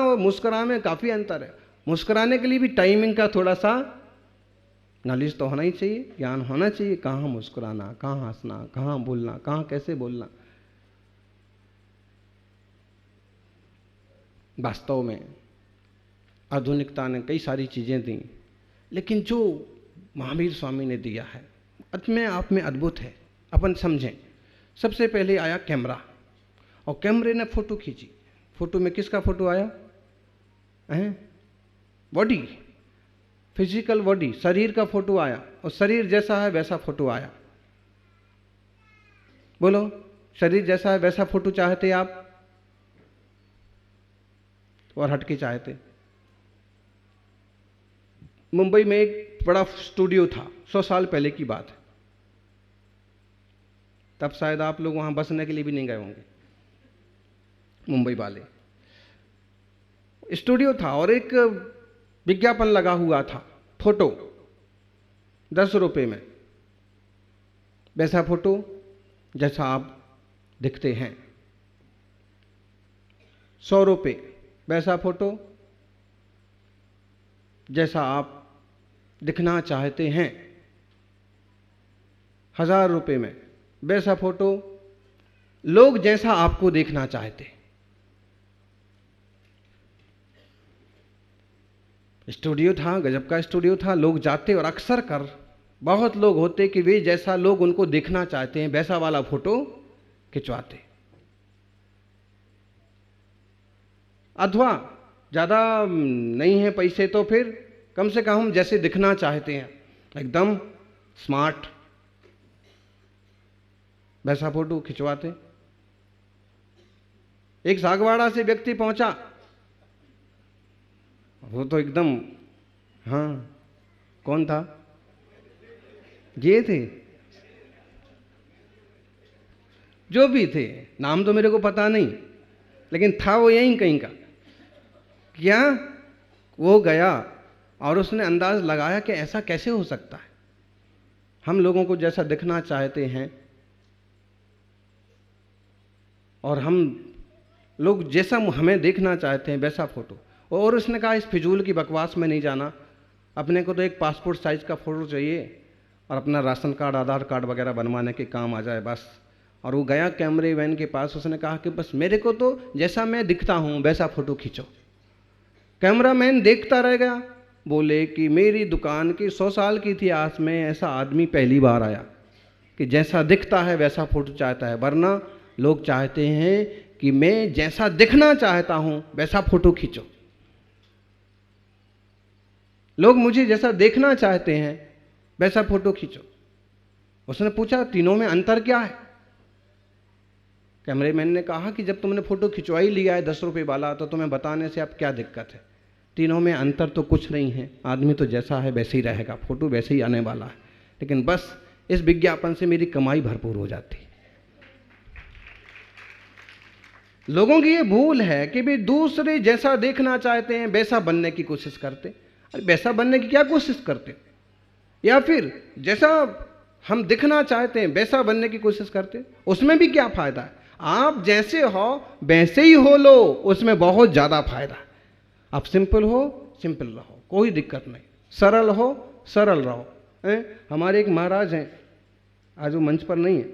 और मुस्कुराने में काफ़ी अंतर है। मुस्कुराने के लिए भी टाइमिंग का थोड़ा सा नॉलेज तो होना ही चाहिए, ज्ञान होना चाहिए, कहाँ मुस्कुराना, कहाँ हंसना, कहाँ बोलना, कहाँ कैसे बोलना। वास्तव में आधुनिकता ने कई सारी चीज़ें दी, लेकिन जो महावीर स्वामी ने दिया है अपने आप में अद्भुत है। अपन समझें, सबसे पहले आया कैमरा, और कैमरे ने फोटो खींची। फोटो में किसका फोटो आया है? बॉडी, फिजिकल बॉडी, शरीर का फोटो आया, और शरीर जैसा है वैसा फोटो आया। बोलो, शरीर जैसा है वैसा फोटो चाहते आप और हटके चाहते? मुंबई में एक बड़ा स्टूडियो था, 100 साल पहले की बात है, तब शायद आप लोग वहां बसने के लिए भी नहीं गए होंगे, मुंबई वाले। स्टूडियो था और एक विज्ञापन लगा हुआ था, फोटो 10 रुपए में, वैसा फोटो जैसा आप दिखते हैं। 100 रुपये वैसा फोटो जैसा आप दिखना चाहते हैं। 1000 रुपये में वैसा फोटो लोग जैसा आपको देखना चाहते। स्टूडियो था, गजब का स्टूडियो था। लोग जाते और अक्सर कर बहुत लोग होते कि वे जैसा लोग उनको देखना चाहते हैं वैसा वाला फोटो खिंचवाते। अथवा ज़्यादा नहीं है पैसे तो फिर कम से कम हम जैसे दिखना चाहते हैं एकदम स्मार्ट, वैसा फोटो खिंचवाते। एक सागवाड़ा से व्यक्ति पहुंचा, वो तो एकदम, हाँ कौन था? ये थे, जो भी थे, नाम तो मेरे को पता नहीं, लेकिन था वो यहीं कहीं का। क्या वो गया और उसने अंदाज लगाया कि ऐसा कैसे हो सकता है, हम लोगों को जैसा दिखना चाहते हैं और हम लोग जैसा हमें देखना चाहते हैं वैसा फोटो। और उसने कहा इस फिजूल की बकवास में नहीं जाना, अपने को तो एक पासपोर्ट साइज का फ़ोटो चाहिए और अपना राशन कार्ड, आधार कार्ड वगैरह बनवाने के काम आ जाए बस। और वो गया कैमरे मैन के पास, उसने कहा कि बस मेरे को तो जैसा मैं दिखता हूँ वैसा फ़ोटो खींचो। कैमरा मैन देखता रह गया। बोले कि मेरी दुकान की 100 साल की इतिहास में ऐसा आदमी पहली बार आया कि जैसा दिखता है वैसा फ़ोटो चाहता है, वरना लोग चाहते हैं कि मैं जैसा दिखना चाहता हूँ वैसा फ़ोटो खींचो। लोग मुझे जैसा देखना चाहते हैं वैसा फोटो खींचो। उसने पूछा तीनों में अंतर क्या है? कैमरेमैन ने कहा कि जब तुमने फोटो खिंचवा ही लिया है 10 रुपये वाला, तो तुम्हें बताने से अब क्या दिक्कत है? तीनों में अंतर तो कुछ नहीं है, आदमी तो जैसा है वैसे ही रहेगा, फोटो वैसे ही आने वाला है, लेकिन बस इस विज्ञापन से मेरी कमाई भरपूर हो जाती। लोगों की ये भूल है कि वे दूसरे जैसा देखना चाहते हैं वैसा बनने की कोशिश करते। अरे वैसा बनने की क्या कोशिश करते? या फिर जैसा हम दिखना चाहते हैं वैसा बनने की कोशिश करते, उसमें भी क्या फायदा है? आप जैसे हो वैसे ही हो लो, उसमें बहुत ज़्यादा फायदा है। आप सिंपल हो, सिंपल रहो, कोई दिक्कत नहीं। सरल हो, सरल रहो। हमारे एक महाराज हैं, आज वो मंच पर नहीं है,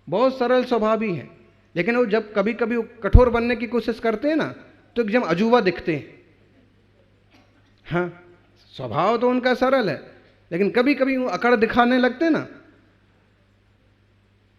बहुत सरल स्वभावी हैं, लेकिन वो जब कभी कभी कठोर बनने की कोशिश करते हैं ना, तो एकदम अजूबा दिखते हैं। हाँ, स्वभाव तो उनका सरल है, लेकिन कभी कभी वो अकड़ दिखाने लगते ना,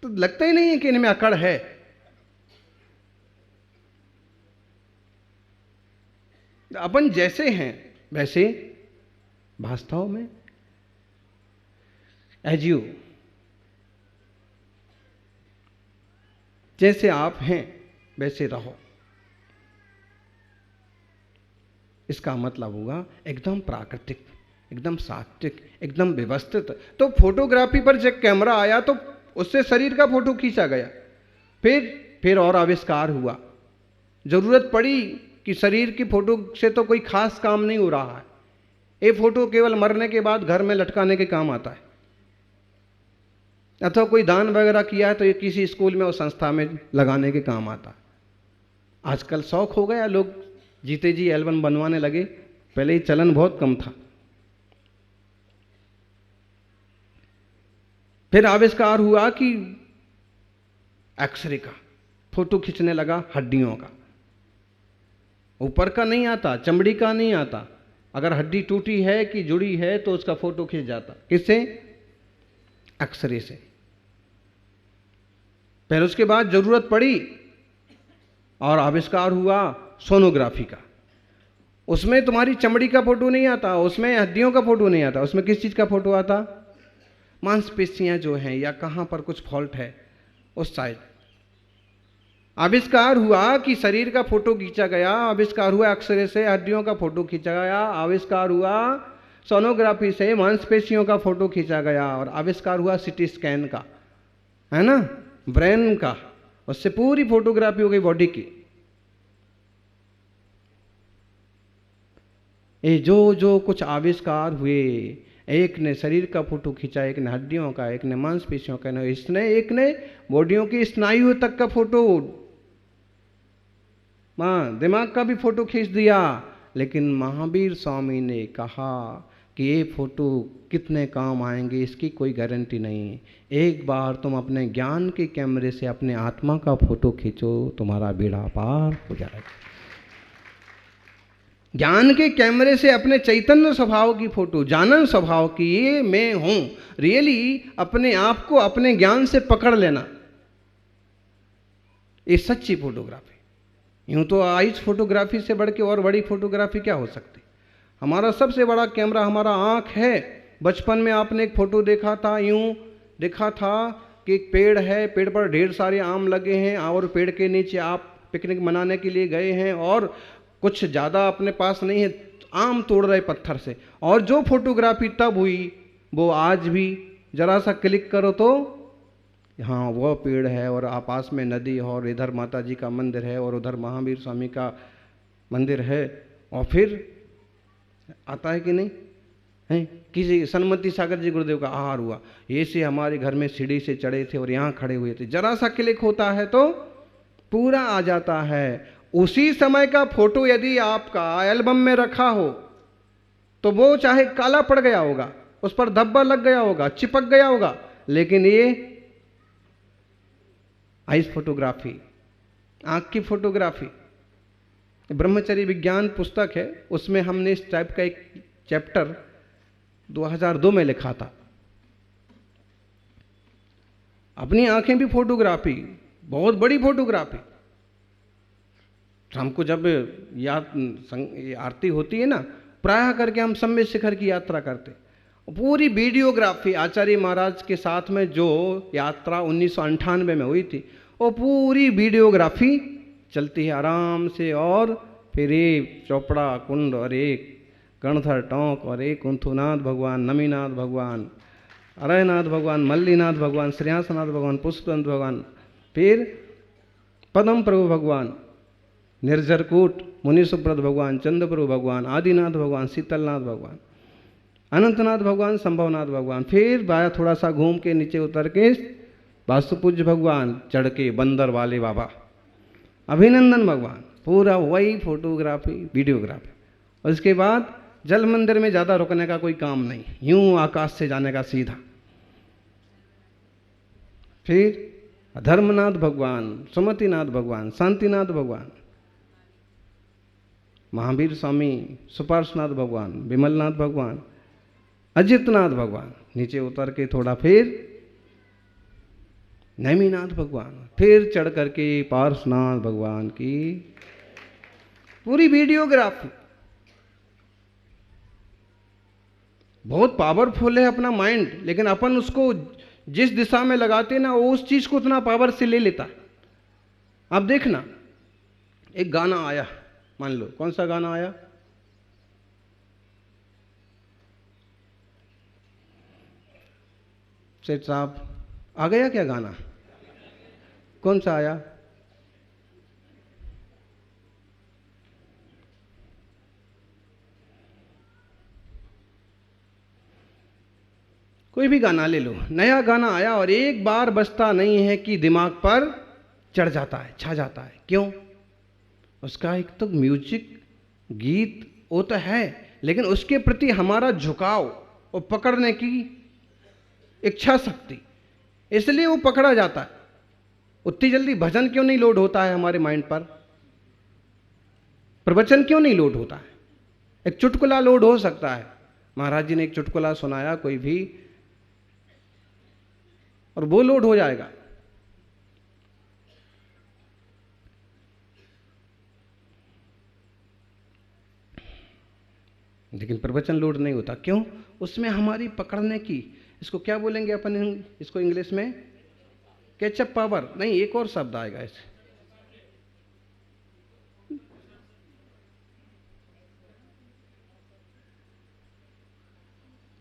तो लगता ही नहीं है कि इनमें अकड़ है। अपन जैसे हैं वैसे वास्तव में, एज यू, जैसे आप हैं वैसे रहो। इसका मतलब होगा एकदम प्राकृतिक, एकदम सात्विक, एकदम व्यवस्थित। तो फोटोग्राफी पर जब कैमरा आया तो उससे शरीर का फोटो खींचा गया। फिर और आविष्कार हुआ, जरूरत पड़ी कि शरीर की फोटो से तो कोई खास काम नहीं हो रहा है, ये फोटो केवल मरने के बाद घर में लटकाने के काम आता है, अथवा कोई दान वगैरह किया है तो ये किसी स्कूल में और संस्था में लगाने के काम आता है। आजकल शौक हो गया, लोग जीते जी एल्बम बनवाने लगे, पहले ही चलन बहुत कम था। फिर आविष्कार हुआ कि एक्सरे का, फोटो खींचने लगा हड्डियों का, ऊपर का नहीं आता, चमड़ी का नहीं आता, अगर हड्डी टूटी है कि जुड़ी है तो उसका फोटो खींच जाता। किससे? एक्सरे से। फिर उसके बाद जरूरत पड़ी और आविष्कार हुआ सोनोग्राफी का। उसमें तुम्हारी चमड़ी का फोटो नहीं आता, उसमें हड्डियों का फोटो नहीं आता, उसमें किस चीज का फोटो आता? मांसपेशियां जो हैं या कहां पर कुछ फॉल्ट है उस साइड। आविष्कार हुआ कि शरीर का फोटो खींचा गया, आविष्कार हुआ एक्सरे से हड्डियों का फोटो खींचा गया, आविष्कार हुआ सोनोग्राफी से मांसपेशियों का फोटो खींचा गया, और आविष्कार हुआ सीटी स्कैन का, है ना, ब्रेन का, उससे पूरी फोटोग्राफी हो गई बॉडी की। ये जो कुछ आविष्कार हुए, एक ने शरीर का फोटो खींचा, एक ने हड्डियों का, एक ने मांसपेशियों का, एक ने बॉडियों की स्नायु तक का फोटो, दिमाग का भी फोटो खींच दिया। लेकिन महावीर स्वामी ने कहा कि ये फोटो कितने काम आएंगे इसकी कोई गारंटी नहीं। एक बार तुम अपने ज्ञान के कैमरे से अपने आत्मा का फोटो खींचो, तुम्हारा बेड़ा पार हो जाएगा। ज्ञान के कैमरे से अपने चैतन्य स्वभाव की फोटो, जानन स्वभाव की, ये मैं हूं, रियली अपने आप को अपने ज्ञान से पकड़ लेना, ये सच्ची फोटोग्राफी। यूं तो आइज फोटोग्राफी से बढ़ के और बड़ी फोटोग्राफी क्या हो सकती? हमारा सबसे बड़ा कैमरा हमारा आंख है। बचपन में आपने एक फोटो देखा था, यूं देखा था कि एक पेड़ है, पेड़ पर ढेर सारे आम लगे हैं और पेड़ के नीचे आप पिकनिक मनाने के लिए गए हैं और कुछ ज़्यादा अपने पास नहीं है, आम तोड़ रहे पत्थर से, और जो फोटोग्राफी तब हुई वो आज भी जरा सा क्लिक करो तो हाँ वो पेड़ है और पास में नदी और इधर माता जी का मंदिर है और उधर महावीर स्वामी का मंदिर है, और फिर आता है कि नहीं है? किसी सन्मति सागर जी गुरुदेव का आहार हुआ, ये से हमारे घर में सीढ़ी से चढ़े थे और यहाँ खड़े हुए थे, जरा सा क्लिक होता है तो पूरा आ जाता है। उसी समय का फोटो यदि आपका एल्बम में रखा हो तो वो चाहे काला पड़ गया होगा, उस पर धब्बा लग गया होगा, चिपक गया होगा, लेकिन ये आइस फोटोग्राफी, आंख की फोटोग्राफी, ब्रह्मचर्य विज्ञान पुस्तक है, उसमें हमने इस टाइप का एक चैप्टर 2002 में लिखा था। अपनी आंखें भी फोटोग्राफी, बहुत बड़ी फोटोग्राफी। हमको जब आरती होती है ना, प्रायः करके हम सम्य शिखर की यात्रा करते, पूरी वीडियोग्राफी आचार्य महाराज के साथ में जो यात्रा 1998 में हुई थी, वो पूरी वीडियोग्राफी चलती है आराम से, और फिर एक चोपड़ा कुंड और एक गणधर टोंक और एक कुंथुनाथ भगवान, नमीनाथ भगवान, अरयनाथ भगवान, मल्लीनाथ भगवान, श्रेयांसनाथ भगवान, पुष्पनाथ भगवान, फिर पदम प्रभु भगवान, निर्जरकूट मुनि सुब्रत भगवान, चंद्रप्रभु भगवान, आदिनाथ भगवान, शीतलनाथ भगवान, अनंतनाथ भगवान, संभवनाथ भगवान, फिर बाया थोड़ा सा घूम के नीचे उतर के वास्तुपूज्य भगवान, चढ़ के बंदर वाले बाबा, अभिनंदन भगवान, पूरा वही फोटोग्राफी वीडियोग्राफी। और उसके बाद जल मंदिर में ज़्यादा रुकने का कोई काम नहीं, यूं आकाश से जाने का सीधा। फिर धर्मनाथ भगवान, सुमतिनाथ भगवान, शांतिनाथ भगवान, महावीर स्वामी, सुपार्शनाथ भगवान, विमलनाथ भगवान, अजितनाथ भगवान, नीचे उतर के थोड़ा फिर नैमीनाथ भगवान, फिर चढ़ करके पार्श्वनाथ भगवान की पूरी वीडियोग्राफी। बहुत पावरफुल है अपना माइंड, लेकिन अपन उसको जिस दिशा में लगाते ना, वो उस चीज को उतना पावर से ले लेता है। अब देखना, एक गाना आया, मान लो कौन सा गाना आया, सेठ साहब आ गया क्या गाना? कौन सा आया? कोई भी गाना ले लो, नया गाना आया और एक बार बजता नहीं है कि दिमाग पर चढ़ जाता है, छा जाता है। क्यों? उसका एक तो म्यूजिक गीत वो तो है, लेकिन उसके प्रति हमारा झुकाव और पकड़ने की इच्छा शक्ति, इसलिए वो पकड़ा जाता है। उतनी जल्दी भजन क्यों नहीं लोड होता है हमारे माइंड पर? प्रवचन क्यों नहीं लोड होता है? एक चुटकुला लोड हो सकता है। महाराज जी ने एक चुटकुला सुनाया कोई भी, और वो लोड हो जाएगा। लेकिन प्रवचन लोड नहीं होता। क्यों? उसमें हमारी पकड़ने की, इसको क्या बोलेंगे अपन इसको इंग्लिश में? कैचअप पावर नहीं, एक और शब्द आएगा ऐसे।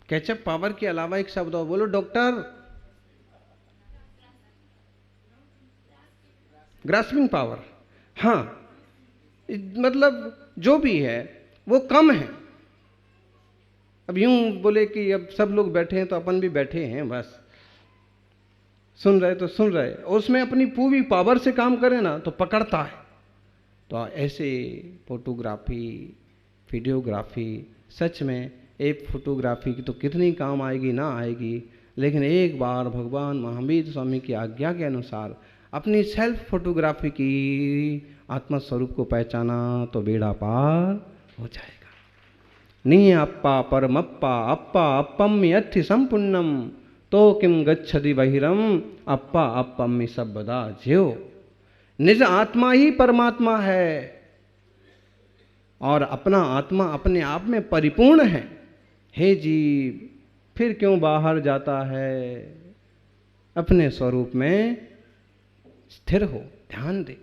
कैचअप पावर के अलावा एक शब्द और बोलो डॉक्टर। Grasping power. हाँ, मतलब जो भी है वो कम है। अब यूं बोले कि अब सब लोग बैठे हैं तो अपन भी बैठे हैं, बस सुन रहे तो सुन रहे, उसमें अपनी पूरी पावर से काम करें ना तो पकड़ता है। तो ऐसे फोटोग्राफी, वीडियोग्राफी, सच में एक फोटोग्राफी की तो कितनी काम आएगी ना आएगी, लेकिन एक बार भगवान महावीर स्वामी की आज्ञा के अनुसार अपनी सेल्फ फोटोग्राफी की आत्मस्वरूप को पहचाना तो बेड़ा पार हो जाएगा। नी अप्पा परमप्पा अप्पा अप्पम यथि संपुन्नम तो किम गच्छति बहिरम अप्पा अप्पम सबदा ज्यो। निज आत्मा ही परमात्मा है और अपना आत्मा अपने आप में परिपूर्ण है। हे जीव, फिर क्यों बाहर जाता है? अपने स्वरूप में स्थिर हो, ध्यान दे।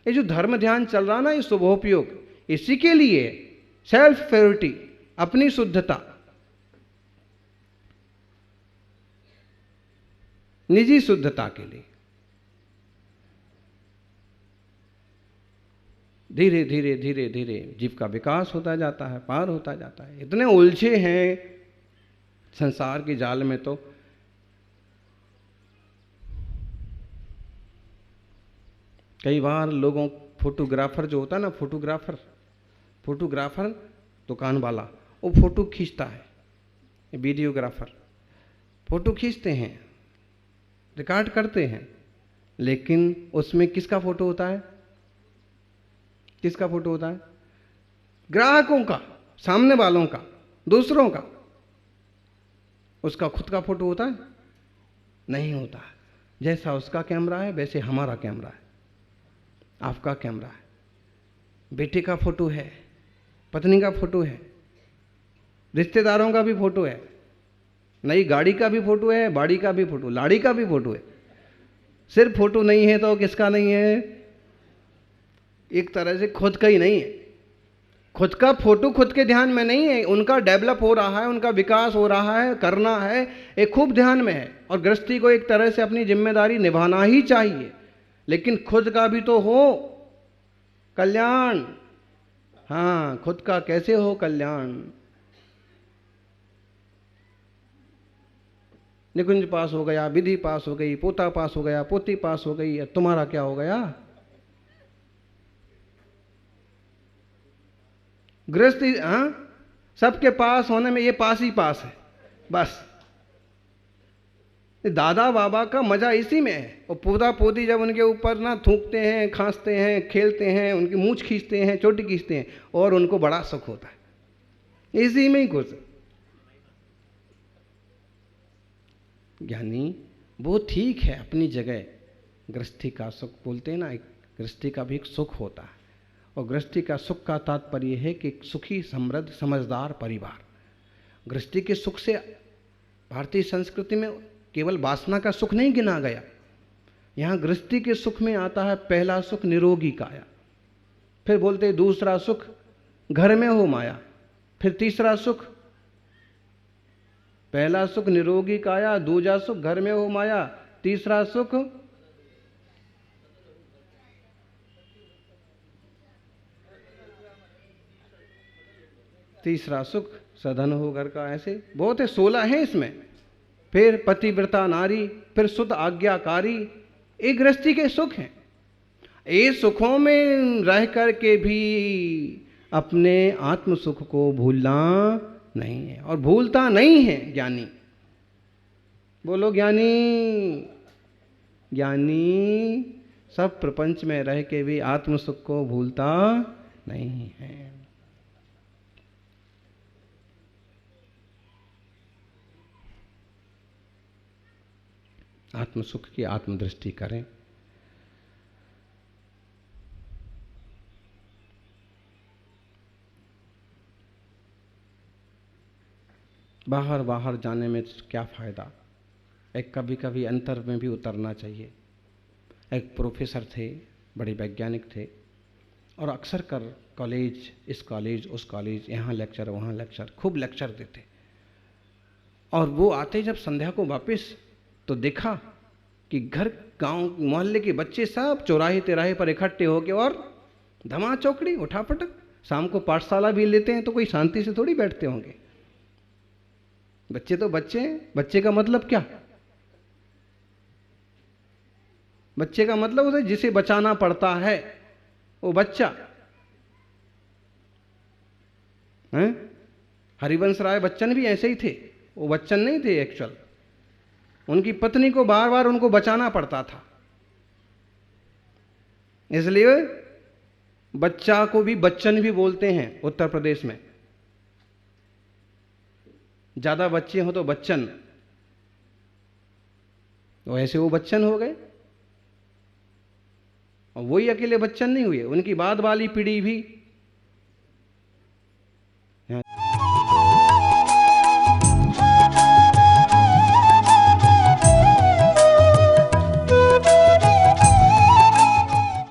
ये जो धर्म ध्यान चल रहा ना, ये शुभोपयोग, इसी के लिए सेल्फ प्योरिटी, अपनी शुद्धता, निजी शुद्धता के लिए धीरे धीरे धीरे धीरे जीव का विकास होता जाता है, पार होता जाता है। इतने उलझे हैं संसार के जाल में। तो कई बार लोगों, फोटोग्राफर जो होता है ना, फोटोग्राफर दुकान वाला, वो फोटो खींचता है, वीडियोग्राफर फोटो खींचते हैं, रिकॉर्ड करते हैं, लेकिन उसमें किसका फोटो होता है? किसका फोटो होता है? ग्राहकों का, सामने वालों का, दूसरों का। उसका खुद का फोटो होता है? नहीं होता। जैसा उसका कैमरा है वैसे हमारा कैमरा है, आपका कैमरा है, बेटे का फोटो है, पत्नी का फोटो है, रिश्तेदारों का भी फोटो है, नई गाड़ी का भी फोटो है, बाड़ी का भी फोटो, लाड़ी का भी फोटो है। सिर्फ फोटो नहीं है तो किसका नहीं है? एक तरह से खुद का ही नहीं है। खुद का फोटो खुद के ध्यान में नहीं है, उनका डेवलप हो रहा है, उनका विकास हो रहा है, करना है, एक खूब ध्यान में है। और गृहस्थी को एक तरह से अपनी जिम्मेदारी निभाना ही चाहिए, लेकिन खुद का भी तो हो कल्याण। हाँ, खुद का कैसे हो कल्याण? निकुंज पास हो गया, विधि पास हो गई, पोता पास हो गया, पोती पास हो गई, तुम्हारा क्या हो गया? गृहस्थी, हाँ, सबके पास होने में ये पास ही पास है बस। दादा बाबा का मजा इसी में है। और पोता पोती जब उनके ऊपर ना थूकते हैं, खांसते हैं, खेलते हैं, उनकी मूंछ खींचते हैं, चोटी खींचते हैं, और उनको बड़ा सुख होता है, इसी में ही खुश। यानी वो ठीक है अपनी जगह, गृहस्थी का सुख बोलते हैं ना, गृहस्थी का भी एक सुख होता है। और गृहस्थी का सुख का तात्पर्य है कि सुखी, समृद्ध, समझदार परिवार। गृहस्थी के सुख से भारतीय संस्कृति में केवल वासना का सुख नहीं गिना गया। यहाँ गृहस्थी के सुख में आता है पहला सुख निरोगी काया, फिर बोलते दूसरा सुख घर में हो माया, फिर तीसरा सुख, पहला सुख निरोगी काया, दूसरा सुख घर में हो माया, तीसरा सुख सधन हो घर का। ऐसे बहुत है, 16 है इसमें। फिर पतिव्रता नारी, फिर शुद्ध आज्ञाकारी। ये गृहस्थी के सुख हैं। ये सुखों में रह कर के भी अपने आत्म सुख को भूलना नहीं है, और भूलता नहीं है ज्ञानी। बोलो ज्ञानी। ज्ञानी सब प्रपंच में रह के भी आत्म सुख को भूलता नहीं है। आत्म सुख की आत्मदृष्टि करें। बाहर बाहर जाने में क्या फ़ायदा, एक कभी कभी अंतर में भी उतरना चाहिए। एक प्रोफेसर थे, बड़े वैज्ञानिक थे, और अक्सर कर कॉलेज, इस कॉलेज उस कॉलेज, यहाँ लेक्चर वहाँ लेक्चर, खूब लेक्चर देते। और वो आते जब संध्या को वापस, तो देखा कि घर गांव मोहल्ले के बच्चे सब चौराहे तिराहे पर इकट्ठे होके और धमा चौकड़ी उठापटक। शाम को पाठशाला भी लेते हैं तो कोई शांति से थोड़ी बैठते होंगे। बच्चे तो बच्चे हैं। बच्चे का मतलब क्या? बच्चे का मतलब होता है जिसे बचाना पड़ता है वो बच्चा है। हरिवंश राय बच्चन भी ऐसे ही थे। वो बच्चन नहीं थे एक्चुअल, उनकी पत्नी को बार बार उनको बचाना पड़ता था, इसलिए बच्चा को भी बच्चन भी बोलते हैं उत्तर प्रदेश में। ज्यादा बच्चे हो तो बच्चन, तो ऐसे वो बच्चन हो गए। और वही अकेले बच्चन नहीं हुए, उनकी बाद वाली पीढ़ी भी